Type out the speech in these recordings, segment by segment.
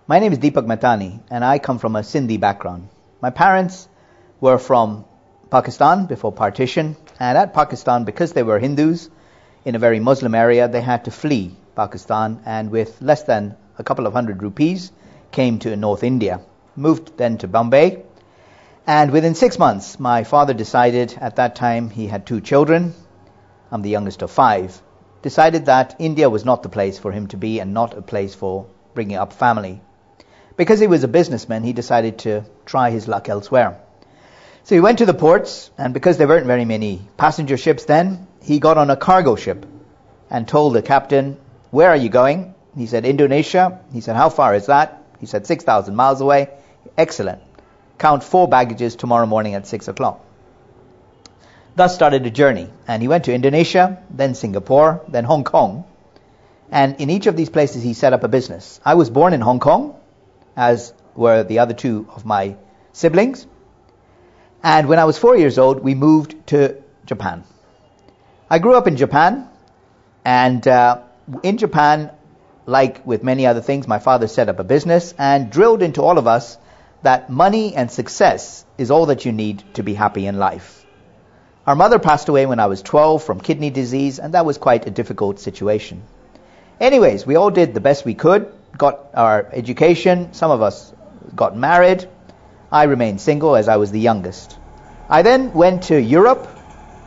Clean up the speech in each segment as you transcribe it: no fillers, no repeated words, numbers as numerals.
My name is Deepak Mahtani, and I come from a Sindhi background. My parents were from Pakistan before partition, and at Pakistan, because they were Hindus in a very Muslim area, they had to flee Pakistan, and with less than a couple of hundred rupees, came to North India. Moved then to Bombay, and within 6 months, my father decided, at that time he had 2 children, I'm the youngest of 5, decided that India was not the place for him to be and not a place for bringing up family. Because he was a businessman, he decided to try his luck elsewhere. So he went to the ports, and because there weren't very many passenger ships then, he got on a cargo ship and told the captain, "Where are you going?" He said, "Indonesia." He said, "How far is that?" He said, 6,000 miles away. "Excellent. Count 4 baggages tomorrow morning at 6 o'clock. Thus started a journey, and he went to Indonesia, then Singapore, then Hong Kong, and in each of these places he set up a business. I was born in Hong Kong, as were the other 2 of my siblings. And when I was 4 years old, we moved to Japan. I grew up in Japan, and in Japan, like with many other things, my father set up a business and drilled into all of us that money and success is all that you need to be happy in life. Our mother passed away when I was 12 from kidney disease, and that was quite a difficult situation. Anyways, we all did the best we could, got our education, some of us got married. I remained single as I was the youngest. I then went to Europe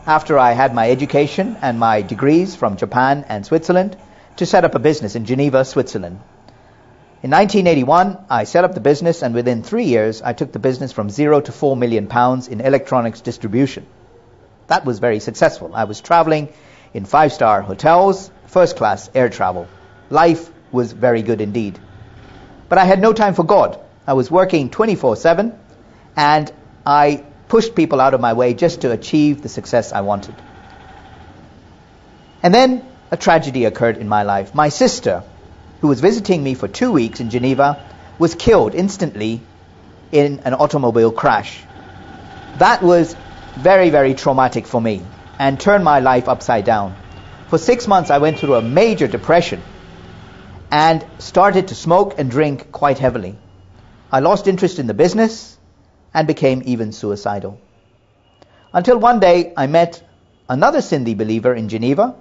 after I had my education and my degrees from Japan and Switzerland to set up a business in Geneva, Switzerland. In 1981, I set up the business, and within 3 years, I took the business from 0 to 4 million pounds in electronics distribution. That was very successful. I was traveling in 5-star hotels, first-class air travel. Life was very good indeed. But I had no time for God. I was working 24/7, and I pushed people out of my way just to achieve the success I wanted. And then a tragedy occurred in my life. My sister, who was visiting me for 2 weeks in Geneva, was killed instantly in an automobile crash. That was very, very traumatic for me and turned my life upside down. For 6 months, I went through a major depression and started to smoke and drink quite heavily. I lost interest in the business and became even suicidal. Until one day I met another Sindhi believer in Geneva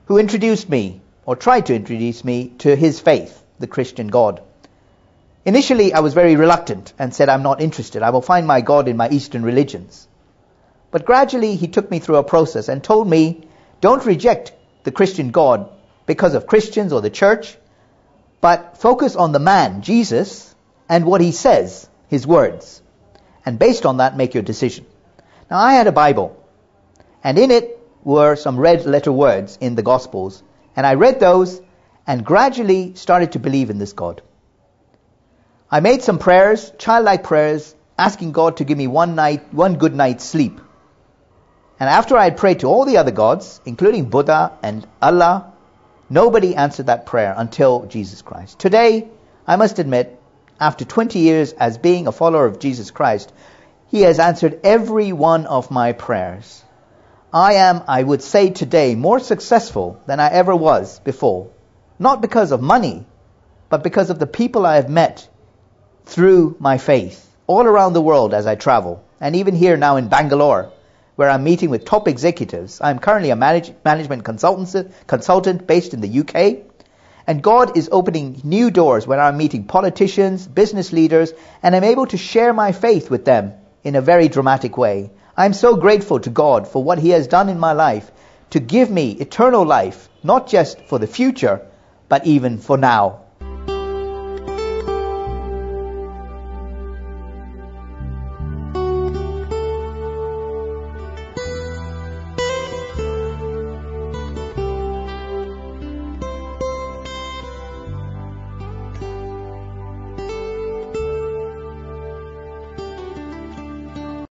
who introduced me, or tried to introduce me, to his faith, the Christian God. Initially I was very reluctant and said, "I'm not interested. I will find my God in my Eastern religions." But gradually he took me through a process and told me, "Don't reject the Christian God because of Christians or the church, but focus on the man, Jesus, and what he says, his words. And based on that, make your decision." Now, I had a Bible, and in it were some red letter words in the Gospels, and I read those and gradually started to believe in this God. I made some prayers, childlike prayers, asking God to give me one good night's sleep. And after I had prayed to all the other gods, including Buddha and Allah, nobody answered that prayer until Jesus Christ. Today, I must admit, after 20 years as being a follower of Jesus Christ, He has answered every one of my prayers. I am, I would say today, more successful than I ever was before. Not because of money, but because of the people I have met through my faith, all around the world as I travel, and even here now in Bangalore, where I'm meeting with top executives. I'm currently a management consultant based in the UK, and God is opening new doors where I'm meeting politicians, business leaders, and I'm able to share my faith with them in a very dramatic way. I'm so grateful to God for what He has done in my life to give me eternal life, not just for the future, but even for now.